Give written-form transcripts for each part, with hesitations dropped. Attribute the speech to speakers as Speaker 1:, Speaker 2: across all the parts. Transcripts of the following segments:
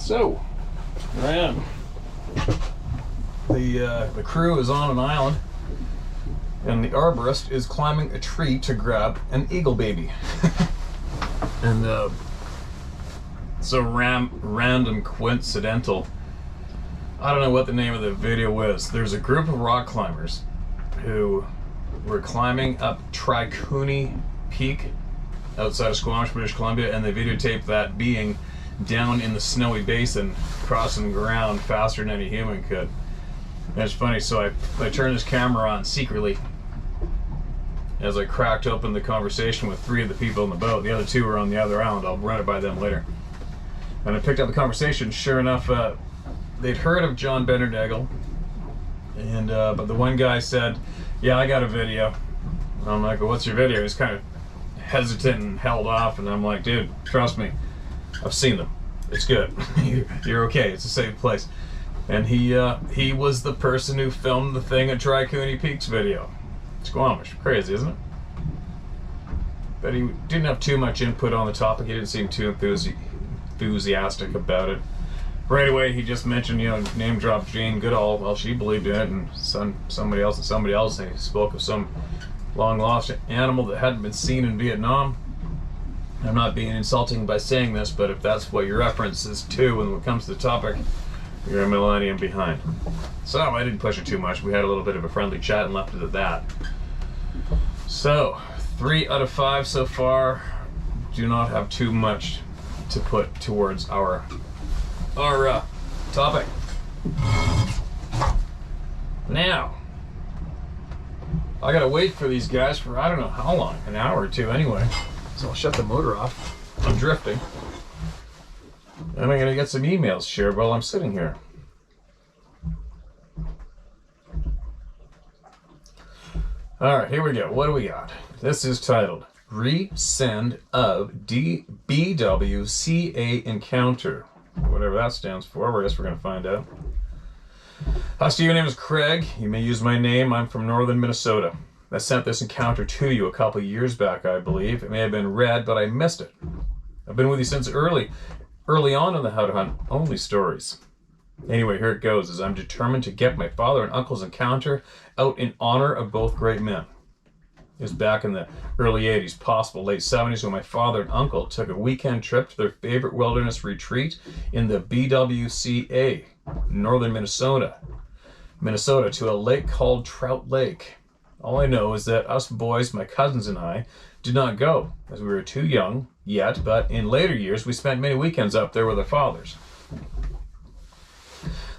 Speaker 1: So, here I am. The crew is on an island, and the arborist is climbing a tree to grab an eagle baby. And so random, coincidental. I don't know what the name of the video is. There's a group of rock climbers who were climbing up Tricuni Peak outside of Squamish, British Columbia, and they videotaped that being down in the snowy basin, crossing ground faster than any human could. And it's funny, so I turned this camera on secretly as I cracked open the conversation with 3 of the people in the boat. The other 2 were on the other island. I'll run it by them later. And I picked up the conversation. Sure enough, they'd heard of John Bennerdagel, and but the one guy said, "Yeah, I got a video." And I'm like, "Well, what's your video?" He's kind of hesitant and held off, and I'm like, "Dude, trust me, I've seen them. It's good. You're okay. It's a safe place." And he was the person who filmed the thing at Tricuni Peaks video. Squamish. Crazy, isn't it? But he didn't have too much input on the topic. He didn't seem too enthusiastic about it. Right away, he just mentioned, name dropped Jane Goodall. Well, she believed in it, and somebody else. And he spoke of some long lost animal that hadn't been seen in Vietnam. I'm not being insulting by saying this, but if that's what your reference is to when it comes to the topic, you're a millennium behind. So I didn't push it too much. We had a little bit of a friendly chat and left it at that. So 3 out of 5 so far. Do not have too much to put towards our topic. Now, I gotta wait for these guys for I don't know how long, an hour or 2 anyway. So I'll shut the motor off. I'm drifting. And I'm gonna get some emails shared while I'm sitting here. Alright, here we go. What do we got? This is titled Resend of BWCA Encounter. Whatever that stands for, I guess we're gonna find out. Hi Steve, my name is Craig. You may use my name. I'm from northern Minnesota. I sent this encounter to you a couple of years back, I believe. It may have been read, but I missed it. I've been with you since early on in the How to Hunt only stories. Anyway, here it goes, as I'm determined to get my father and uncle's encounter out in honor of both great men. It was back in the early 80s, possible late 70s, when my father and uncle took a weekend trip to their favorite wilderness retreat in the BWCA, northern Minnesota, to a lake called Trout Lake. All I know is that us boys, my cousins and I, did not go, as we were too young yet, but in later years we spent many weekends up there with our fathers.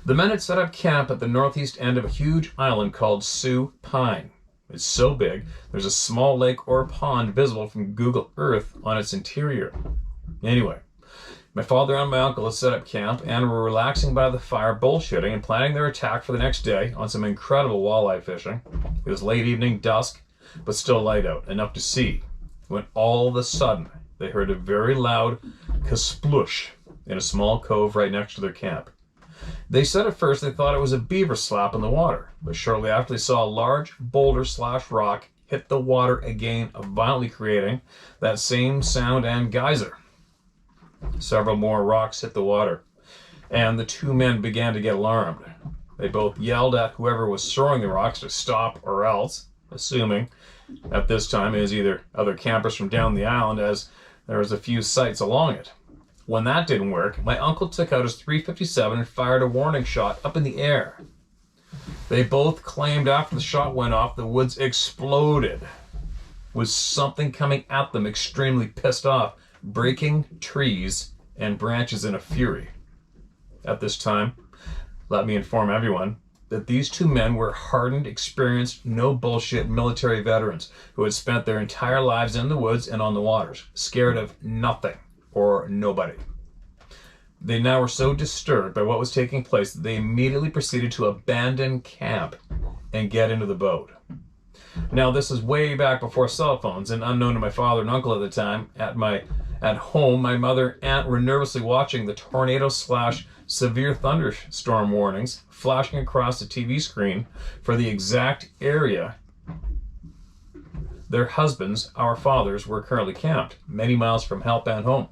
Speaker 1: The men had set up camp at the northeast end of a huge island called Sioux Pine. It's so big, there's a small lake or pond visible from Google Earth on its interior. Anyway, my father and my uncle had set up camp and were relaxing by the fire, bullshitting and planning their attack for the next day on some incredible walleye fishing. It was late evening, dusk, but still light out, enough to see, when all of a sudden they heard a very loud kasplush in a small cove right next to their camp. They said at first they thought it was a beaver slap in the water, but shortly after they saw a large boulder/rock hit the water again, violently creating that same sound and geyser. Several more rocks hit the water, and the 2 men began to get alarmed. They both yelled at whoever was throwing the rocks to stop or else, assuming at this time it was either other campers from down the island, as there was a few sites along it. When that didn't work, my uncle took out his .357 and fired a warning shot up in the air. They both claimed after the shot went off, the woods exploded with something coming at them, extremely pissed off, breaking trees and branches in a fury. At this time, let me inform everyone that these 2 men were hardened, experienced, no bullshit military veterans who had spent their entire lives in the woods and on the waters, scared of nothing or nobody. They now were so disturbed by what was taking place that they immediately proceeded to abandon camp and get into the boat. Now, this is way back before cell phones, and unknown to my father and uncle at the time. At home, my mother and aunt were nervously watching the tornado/severe thunderstorm warnings flashing across the TV screen for the exact area their husbands, our fathers, were currently camped, many miles from help and home.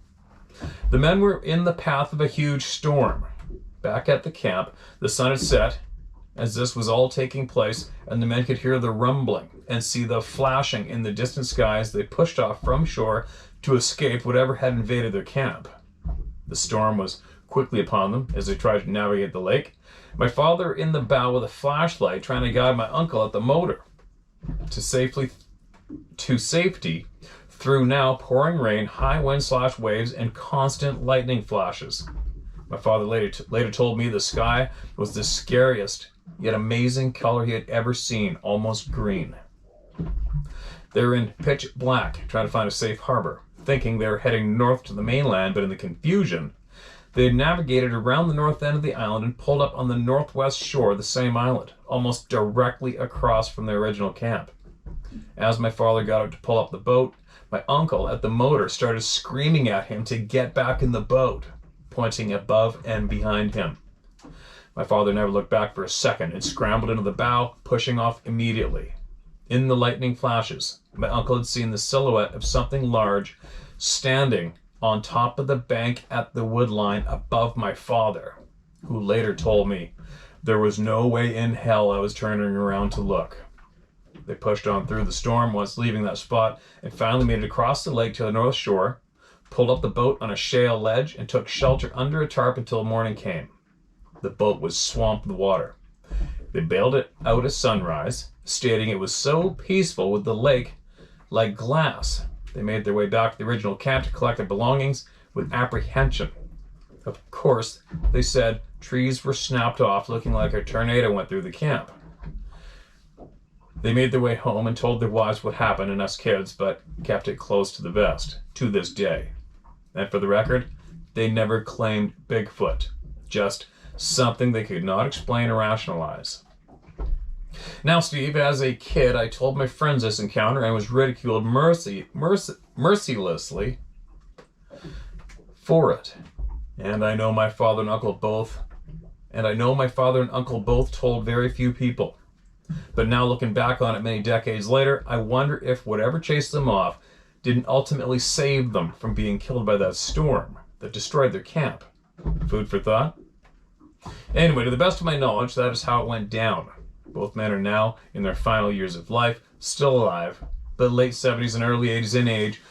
Speaker 1: The men were in the path of a huge storm. Back at the camp, the sun had set as this was all taking place, and the men could hear the rumbling and see the flashing in the distant sky as they pushed off from shore to escape whatever had invaded their camp. The storm was quickly upon them as they tried to navigate the lake. My father in the bow with a flashlight trying to guide my uncle at the motor to safety through now pouring rain, high wind / waves, and constant lightning flashes. My father later told me the sky was the scariest yet amazing color he had ever seen, almost green. They were in pitch black, trying to find a safe harbor, thinking they were heading north to the mainland, but in the confusion, they had navigated around the north end of the island and pulled up on the northwest shore of the same island, almost directly across from their original camp. As my father got out to pull up the boat, my uncle at the motor started screaming at him to get back in the boat, pointing above and behind him. My father never looked back for a second and scrambled into the bow, pushing off immediately. In the lightning flashes, my uncle had seen the silhouette of something large standing on top of the bank at the woodline above my father, who later told me there was no way in hell I was turning around to look. They pushed on through the storm once leaving that spot and finally made it across the lake to the north shore, pulled up the boat on a shale ledge, and took shelter under a tarp until morning came. The boat was swamped with water. They bailed it out at sunrise, stating it was so peaceful with the lake like glass. They made their way back to the original camp to collect their belongings with apprehension. Of course, they said trees were snapped off looking like a tornado went through the camp. They made their way home and told their wives what happened and us kids, but kept it close to the vest, to this day. And for the record, they never claimed Bigfoot, just something they could not explain or rationalize. Now, Steve, as a kid, I told my friends this encounter and was ridiculed mercilessly for it. And I know my father and uncle both told very few people. But now looking back on it many decades later, I wonder if whatever chased them off didn't ultimately save them from being killed by that storm that destroyed their camp. Food for thought? Anyway, to the best of my knowledge, that is how it went down. Both men are now in their final years of life, still alive, but late 70s and early 80s in age,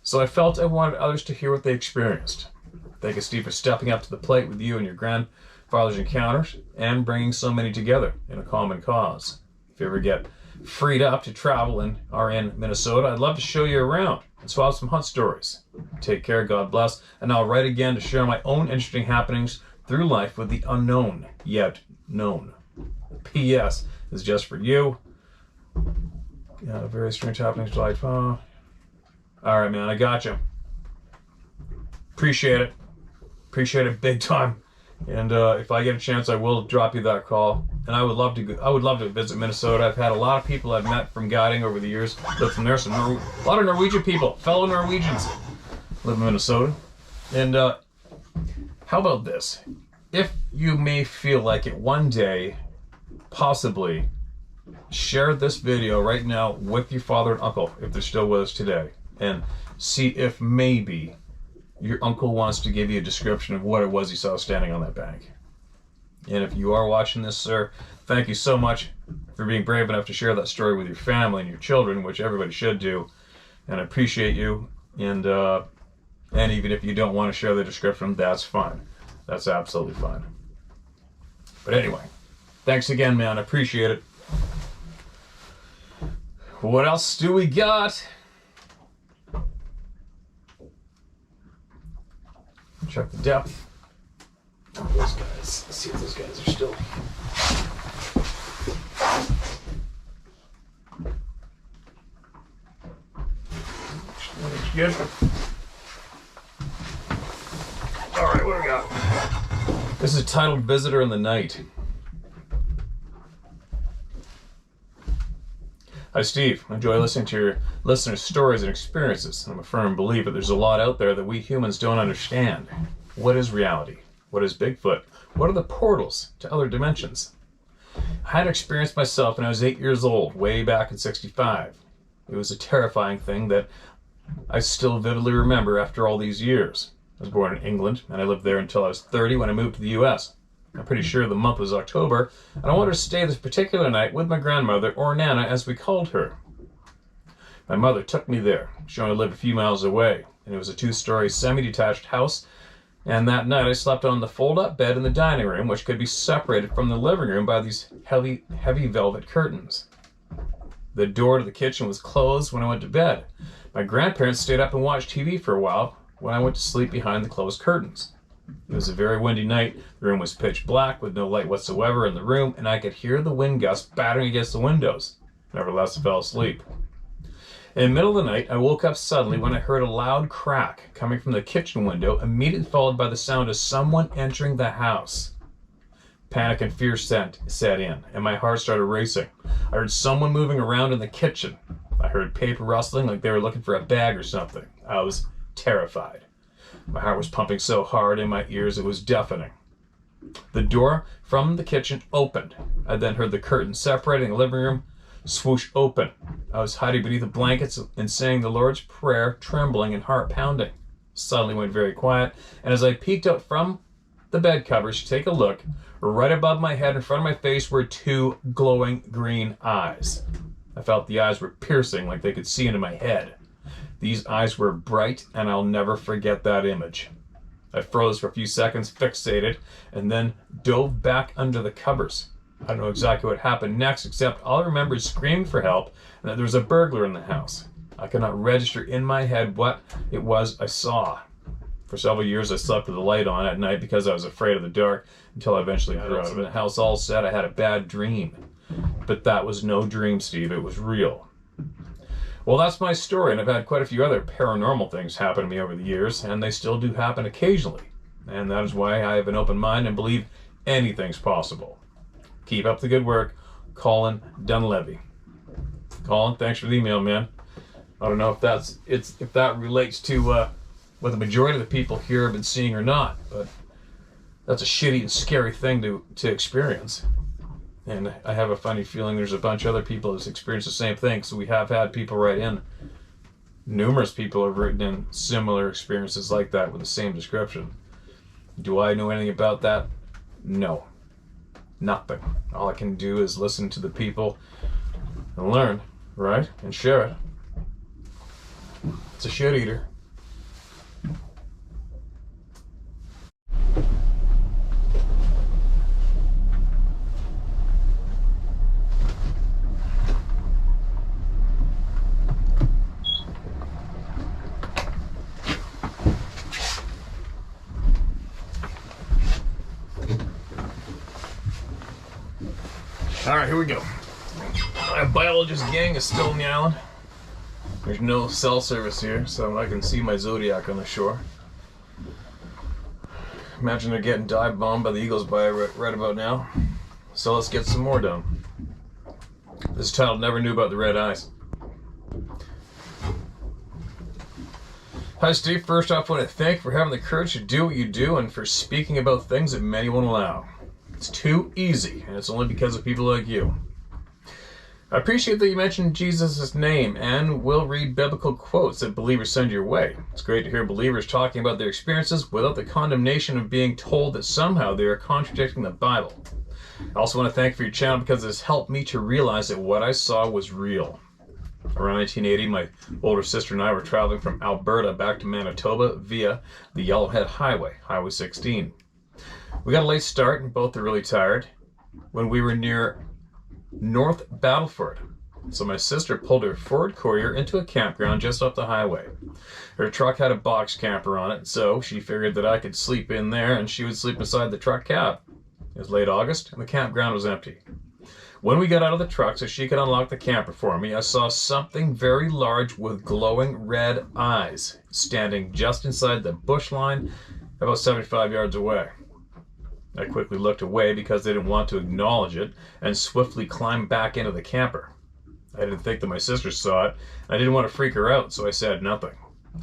Speaker 1: so I felt I wanted others to hear what they experienced. Thank you, Steve, for stepping up to the plate with you and your grandfather's encounters and bringing so many together in a common cause. If you ever get freed up to travel and are in Minnesota, I'd love to show you around and swap some hunt stories. Take care, God bless, and I'll write again to share my own interesting happenings through life with the unknown yet known. P.S. is just for you. Yeah, very strange happenings to life. All right, man, I got you. Appreciate it. Appreciate it big time. And if I get a chance, I will drop you that call. And I would love to visit Minnesota. I've had a lot of people I've met from guiding over the years live from there. A lot of Norwegian people, fellow Norwegians, live in Minnesota. And how about this? If you may feel like it one day, possibly share this video right now with your father and uncle, if they're still with us today, and see if maybe your uncle wants to give you a description of what it was he saw standing on that bank. And if you are watching this, sir, thank you so much for being brave enough to share that story with your family and your children, which everybody should do. And I appreciate you. And even if you don't want to share the description, that's fine. That's absolutely fine. But anyway, thanks again, man. I appreciate it. What else do we got? Check the depth. Oh, those guys. Let's see if those guys are still. Good. All right, what do we got? This is titled Visitor in the Night. Hi, Steve. I enjoy listening to your listeners' stories and experiences. I'm a firm believer there's a lot out there that we humans don't understand. What is reality? What is Bigfoot? What are the portals to other dimensions? I had an experience myself when I was 8 years old, way back in '65. It was a terrifying thing that I still vividly remember after all these years. I was born in England, and I lived there until I was 30 when I moved to the U.S. I'm pretty sure the month was October, and I wanted to stay this particular night with my grandmother, or Nana as we called her. My mother took me there. She only lived a few miles away, and it was a 2-story semi-detached house, and that night I slept on the fold-up bed in the dining room, which could be separated from the living room by these heavy velvet curtains. The door to the kitchen was closed when I went to bed. My grandparents stayed up and watched TV for a while when I went to sleep behind the closed curtains. It was a very windy night. The room was pitch black with no light whatsoever in the room, and I could hear the wind gusts battering against the windows. Nevertheless, I fell asleep. In the middle of the night, I woke up suddenly when I heard a loud crack coming from the kitchen window, immediately followed by the sound of someone entering the house. Panic and fear set in, and my heart started racing. I heard someone moving around in the kitchen. I heard paper rustling like they were looking for a bag or something. I was terrified. My heart was pumping so hard in my ears it was deafening. The door from the kitchen opened. I then heard the curtain separating the living room swoosh open. I was hiding beneath the blankets and saying the Lord's Prayer, trembling and heart pounding. Suddenly went very quiet, and as I peeked out from the bed covers to take a look, right above my head in front of my face were 2 glowing green eyes. I felt the eyes were piercing, like they could see into my head. These eyes were bright, and I'll never forget that image. I froze for a few seconds, fixated, and then dove back under the covers. I don't know exactly what happened next, except all I remember is screaming for help and that there was a burglar in the house. I could not register in my head what it was I saw. For several years I slept with the light on at night because I was afraid of the dark, until I eventually grew out of it. The house all said I had a bad dream. But that was no dream, Steve. It was real. Well, that's my story, and I've had quite a few other paranormal things happen to me over the years, and they still do happen occasionally. And that is why I have an open mind and believe anything's possible. Keep up the good work. Colin Dunleavy. Colin, thanks for the email, man. I don't know if that relates to what the majority of the people here have been seeing or not, but that's a shitty and scary thing to experience. And I have a funny feeling there's a bunch of other people that's experienced the same thing. So we have had people write in. Numerous people have written in similar experiences like that with the same description. Do I know anything about that? No. Nothing. All I can do is listen to the people and learn, right? And share it. It's a shit eater. Alright, here we go. My biologist gang is still on the island. There's no cell service here, so I can see my Zodiac on the shore. Imagine they're getting dive bombed by the Eagles by right about now. So let's get some more done. This is titled Never Knew About the Red Eyes. Hi Steve, first off I want to thank you for having the courage to do what you do and for speaking about things that many won't allow. It's too easy, and it's only because of people like you. I appreciate that you mentioned Jesus' name and will read biblical quotes that believers send your way. It's great to hear believers talking about their experiences without the condemnation of being told that somehow they are contradicting the Bible. I also want to thank you for your channel because it has helped me to realize that what I saw was real. Around 1980, my older sister and I were traveling from Alberta back to Manitoba via the Yellowhead Highway, Highway 16. We got a late start and both are really tired when we were near North Battleford. So my sister pulled her Ford Courier into a campground just off the highway. Her truck had a box camper on it, so she figured that I could sleep in there and she would sleep inside the truck cab. It was late August and the campground was empty. When we got out of the truck so she could unlock the camper for me, I saw something very large with glowing red eyes standing just inside the bush line about 75 yards away. I quickly looked away because they didn't want to acknowledge it and swiftly climbed back into the camper. I didn't think that my sister saw it. I didn't want to freak her out, so I said nothing.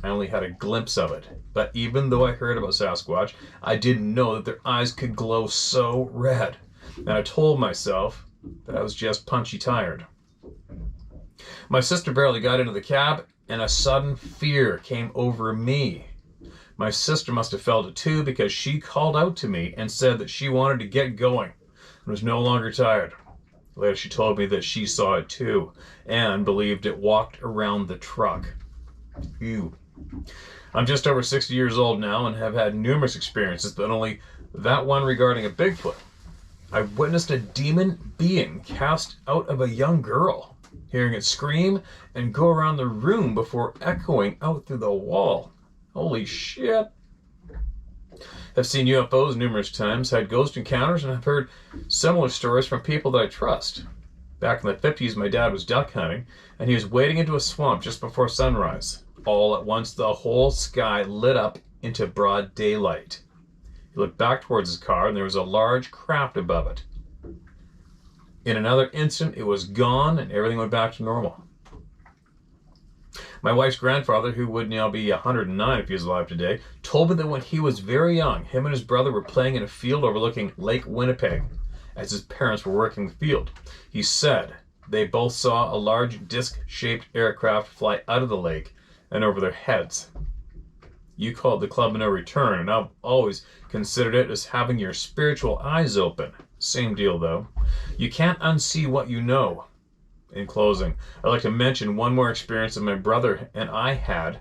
Speaker 1: I only had a glimpse of it. But even though I heard about Sasquatch, I didn't know that their eyes could glow so red. And I told myself that I was just punchy tired. My sister barely got into the cab, and a sudden fear came over me. My sister must have felt it too because she called out to me and said that she wanted to get going and was no longer tired. Later she told me that she saw it too and believed it walked around the truck. Ew. I'm just over 60 years old now and have had numerous experiences, but only that one regarding a Bigfoot. I witnessed a demon being cast out of a young girl, hearing it scream and go around the room before echoing out through the wall. Holy shit. I've seen UFOs numerous times, had ghost encounters, and I've heard similar stories from people that I trust. Back in the 50s, my dad was duck hunting, and he was wading into a swamp just before sunrise. All at once, the whole sky lit up into broad daylight. He looked back towards his car, and there was a large craft above it. In another instant, it was gone, and everything went back to normal. My wife's grandfather, who would now be 109 if he was alive today, told me that when he was very young, him and his brother were playing in a field overlooking Lake Winnipeg as his parents were working the field. He said they both saw a large disc-shaped aircraft fly out of the lake and over their heads. You call it the Club of No Return, and I've always considered it as having your spiritual eyes open. Same deal, though. You can't unsee what you know. In closing, I'd like to mention one more experience that my brother and I had.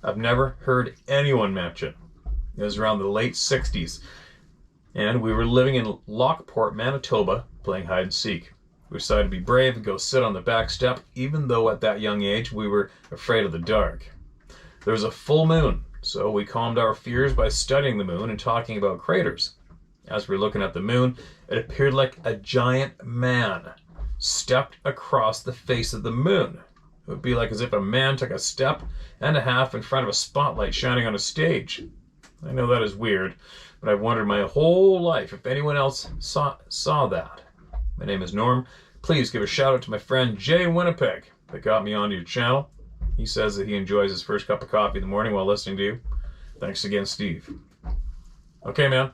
Speaker 1: I've never heard anyone mention. It was around the late 60s, and we were living in Lockport, Manitoba, playing hide and seek. We decided to be brave and go sit on the back step, even though at that young age we were afraid of the dark. There was a full moon, so we calmed our fears by studying the moon and talking about craters. As we were looking at the moon, it appeared like a giant man stepped across the face of the moon. It would be like as if a man took a step and a half in front of a spotlight shining on a stage. I know that is weird, but I've wondered my whole life if anyone else saw that. My name is Norm. Please give a shout out to my friend Jay in Winnipeg that got me onto your channel. He says that he enjoys his first cup of coffee in the morning while listening to you. Thanks again, Steve. Okay, man.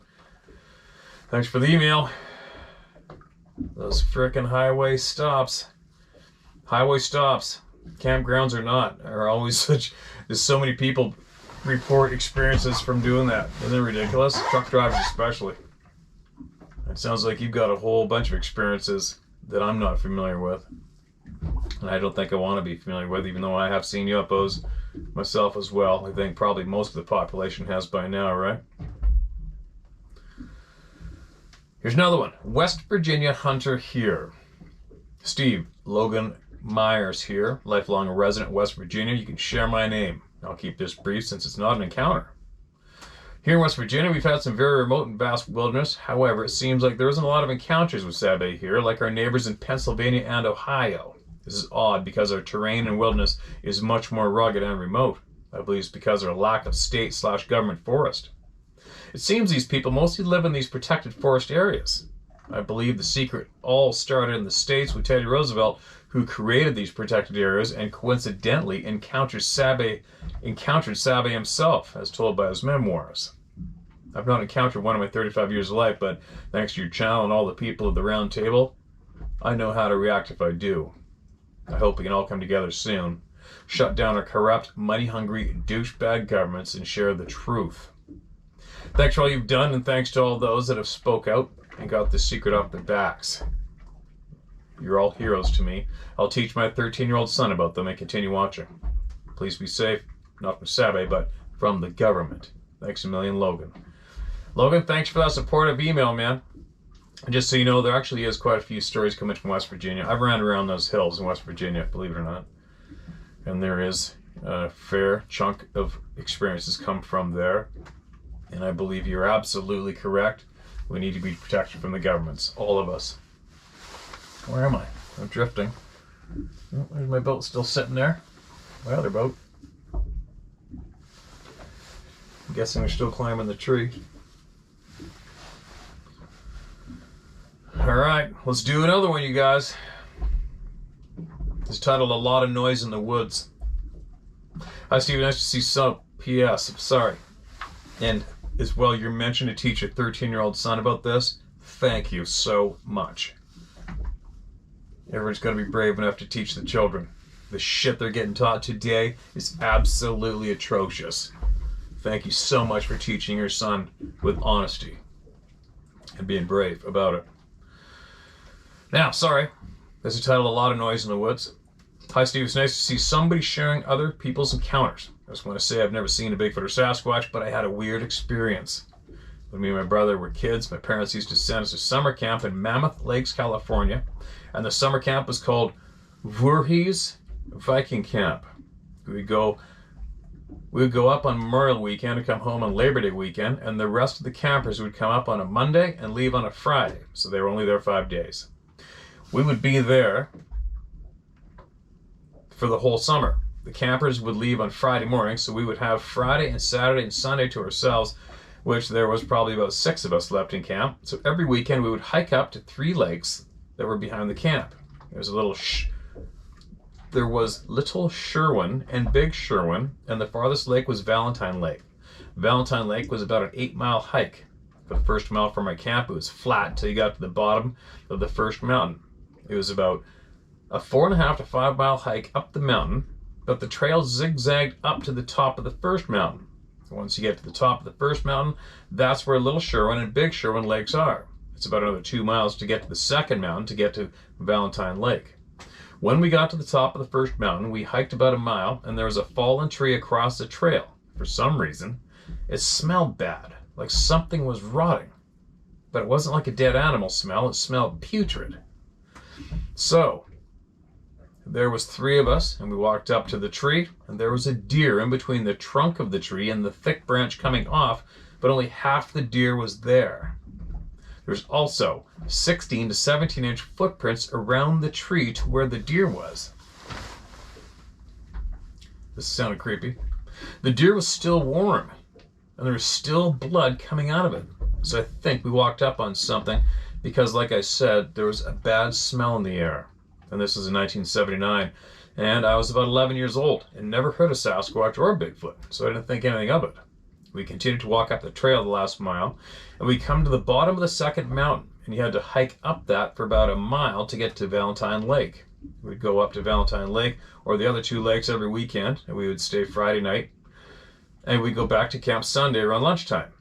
Speaker 1: Thanks for the email. Those frickin' highway stops, campgrounds or not, are always such. There's so many people report experiences from doing that. Isn't it ridiculous? Truck drivers especially. It sounds like you've got a whole bunch of experiences that I'm not familiar with. And I don't think I want to be familiar with, even though I have seen UFOs myself as well. I think probably most of the population has by now, right? Here's another one. West Virginia hunter here. Steve, Logan Myers here, lifelong resident of West Virginia. You can share my name. I'll keep this brief since it's not an encounter. Here in West Virginia, we've had some very remote and vast wilderness. However, it seems like there isn't a lot of encounters with Sabe here, like our neighbors in Pennsylvania and Ohio. This is odd because our terrain and wilderness is much more rugged and remote. I believe it's because of our lack of state/government forest. It seems these people mostly live in these protected forest areas. I believe the secret all started in the States with Teddy Roosevelt, who created these protected areas and coincidentally encountered Sabe himself, as told by his memoirs. I've not encountered one in my 35 years of life, but thanks to your channel and all the people at the round table, I know how to react if I do. I hope we can all come together soon, shut down our corrupt, money-hungry, douchebag governments, and share the truth. Thanks for all you've done, and thanks to all those that have spoke out and got the secret off their backs. You're all heroes to me. I'll teach my 13-year-old son about them and continue watching. Please be safe, not from Sabe, but from the government. Thanks a million, Logan. Logan, thanks for that supportive email, man. And just so you know, there actually is quite a few stories coming from West Virginia. I've ran around those hills in West Virginia, believe it or not. And there is a fair chunk of experiences come from there. And I believe you're absolutely correct. We need to be protected from the governments, all of us. Where am I? I'm drifting. Oh, there's my boat still sitting there. My other boat. I'm guessing they're still climbing the tree. Alright, let's do another one, you guys. It's titled A Lot of Noise in the Woods. Hi, Steve. Nice to see some. P.S. I'm sorry. And as well, you're mentioned to teach your 13-year-old son about this. Thank you so much. Everyone's got to be brave enough to teach the children. The shit they're getting taught today is absolutely atrocious. Thank you so much for teaching your son with honesty and being brave about it. Now, sorry, this is titled A Lot of Noise in the Woods. Hi, Steve. It's nice to see somebody sharing other people's encounters. I just want to say I've never seen a Bigfoot or Sasquatch, but I had a weird experience. When me and my brother were kids, my parents used to send us to summer camp in Mammoth Lakes, California, and the summer camp was called Voorhees Viking Camp. We would go up on Memorial Weekend and come home on Labor Day weekend, and the rest of the campers would come up on a Monday and leave on a Friday, so they were only there 5 days. We would be there for the whole summer. The campers would leave on Friday morning, so we would have Friday and Saturday and Sunday to ourselves, which there was probably about 6 of us left in camp. So every weekend we would hike up to 3 lakes that were behind the camp. There was Little Sherwin and Big Sherwin, and the farthest lake was Valentine Lake. Valentine Lake was about an 8-mile hike. For the first mile from my camp, it was flat until you got to the bottom of the first mountain. It was about a 4.5 to 5 mile hike up the mountain, but the trail zigzagged up to the top of the first mountain. Once you get to the top of the first mountain, that's where Little Sherwin and Big Sherwin lakes are. It's about another 2 miles to get to the second mountain to get to Valentine Lake. When we got to the top of the first mountain, we hiked about a mile, and there was a fallen tree across the trail. For some reason, it smelled bad, like something was rotting. But it wasn't like a dead animal smell, it smelled putrid. So, there was 3 of us, and we walked up to the tree, and there was a deer in between the trunk of the tree and the thick branch coming off, but only half the deer was there. There's also 16 to 17-inch footprints around the tree to where the deer was. This sounded creepy. The deer was still warm, and there was still blood coming out of it. So I think we walked up on something because, like I said, there was a bad smell in the air. And this was in 1979. And I was about 11 years old and never heard of Sasquatch or Bigfoot, so I didn't think anything of it. We continued to walk up the trail the last mile, and we come to the bottom of the second mountain, and you had to hike up that for about a mile to get to Valentine Lake. We'd go up to Valentine Lake or the other 2 lakes every weekend, and we would stay Friday night, and we'd go back to camp Sunday around lunchtime.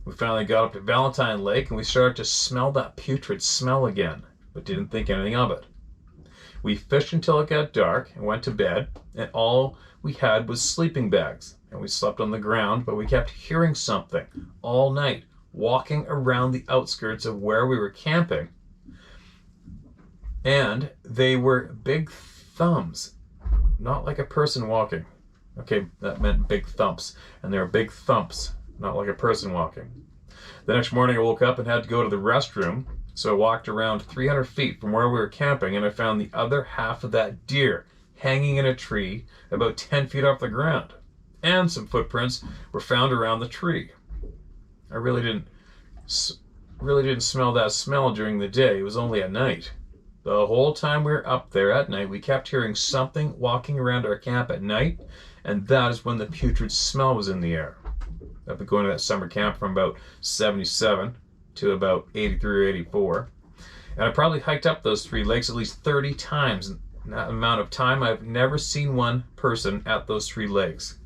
Speaker 1: We finally got up to Valentine Lake, and we started to smell that putrid smell again, but didn't think anything of it. We fished until it got dark and went to bed, and all we had was sleeping bags. And we slept on the ground, but we kept hearing something all night, walking around the outskirts of where we were camping. And they were big thumbs, not like a person walking. Okay, that meant big thumps. And they were big thumps, not like a person walking. The next morning I woke up and had to go to the restroom. So I walked around 300 feet from where we were camping, and I found the other half of that deer hanging in a tree about 10 feet off the ground. And some footprints were found around the tree. I really didn't smell that smell during the day. It was only at night. The whole time we were up there at night, we kept hearing something walking around our camp at night, and that is when the putrid smell was in the air. I've been going to that summer camp from about 77 to about 83 or 84. And I probably hiked up those 3 lakes at least 30 times. In that amount of time, I've never seen one person at those 3 lakes.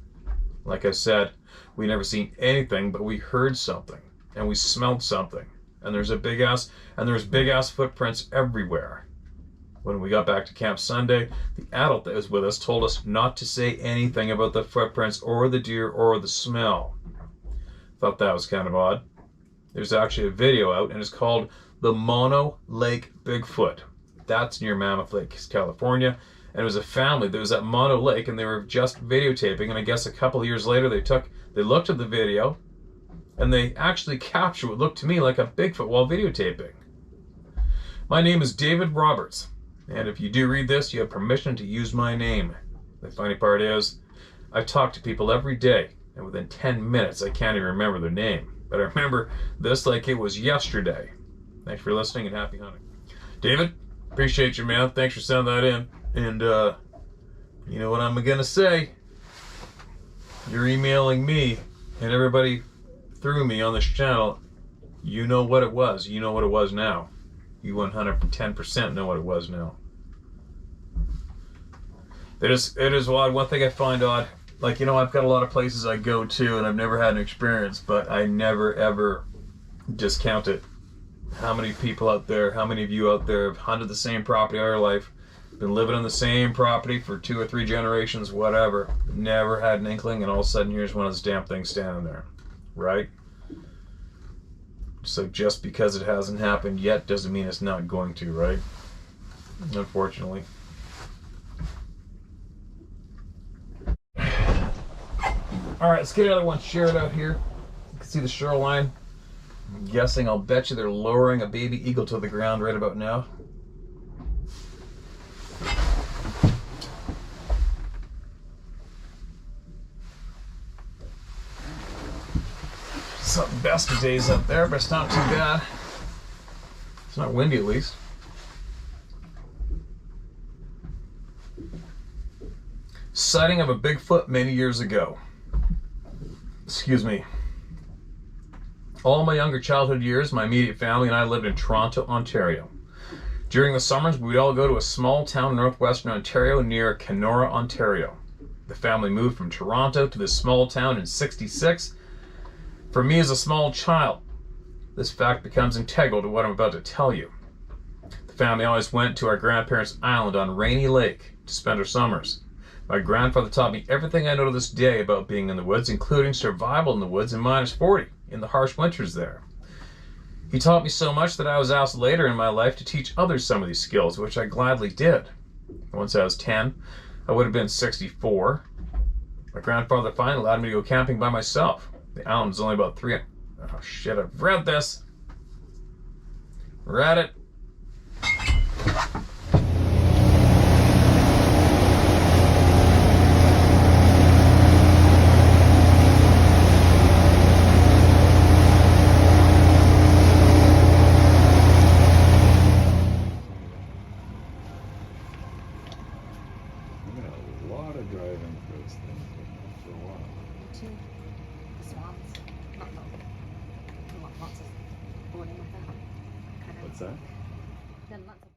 Speaker 1: Like I said, we never seen anything, but we heard something, and we smelled something. And there's big ass footprints everywhere. When we got back to camp Sunday, the adult that was with us told us not to say anything about the footprints or the deer or the smell. Thought that was kind of odd. There's actually a video out, and it's called The Mono Lake Bigfoot. That's near Mammoth Lakes, California. And it was a family that was at Mono Lake, and they were just videotaping. And I guess a couple of years later, they looked at the video, and they actually captured what looked to me like a Bigfoot while videotaping. My name is David Roberts, and if you do read this, you have permission to use my name. The funny part is, I talk to people every day, and within 10 minutes, I can't even remember their name. But I remember this like it was yesterday. Thanks for listening, and happy hunting. David, appreciate you, man. Thanks for sending that in. And, you know what I'm gonna say? You're emailing me and everybody through me on this channel. You know what it was. You know what it was now. You 110% know what it was now. It is odd. One thing I find odd Like, you know, I've got a lot of places I go to and I've never had an experience, but I never ever discount it. How many people out there, how many of you out there have hunted the same property all your life, been living on the same property for 2 or 3 generations, whatever, never had an inkling, and all of a sudden here's one of those damn things standing there, right? So just because it hasn't happened yet doesn't mean it's not going to, right? Unfortunately. All right, let's get another one shared out here. You can see the shoreline. I'm guessing, I'll bet you they're lowering a baby eagle to the ground right about now. Some best of days up there, but it's not too bad. It's not windy at least. Sighting of a Bigfoot many years ago. Excuse me. All my younger childhood years, my immediate family and I lived in Toronto, Ontario. During the summers, we'd all go to a small town in northwestern Ontario near Kenora, Ontario. The family moved from Toronto to this small town in '66. For me as a small child, this fact becomes integral to what I'm about to tell you. The family always went to our grandparents' island on Rainy Lake to spend our summers. My grandfather taught me everything I know to this day about being in the woods, including survival in the woods in -40 in the harsh winters there. He taught me so much that I was asked later in my life to teach others some of these skills, which I gladly did. Once I was 10, I would have been 64. My grandfather finally allowed me to go camping by myself. The island is only about 3... Oh shit, I've read this. Read it.
Speaker 2: A lot of driving for this thing for a while.
Speaker 3: To the swamps. Not the lots of boarding with that.
Speaker 2: What's that?
Speaker 3: Then lots of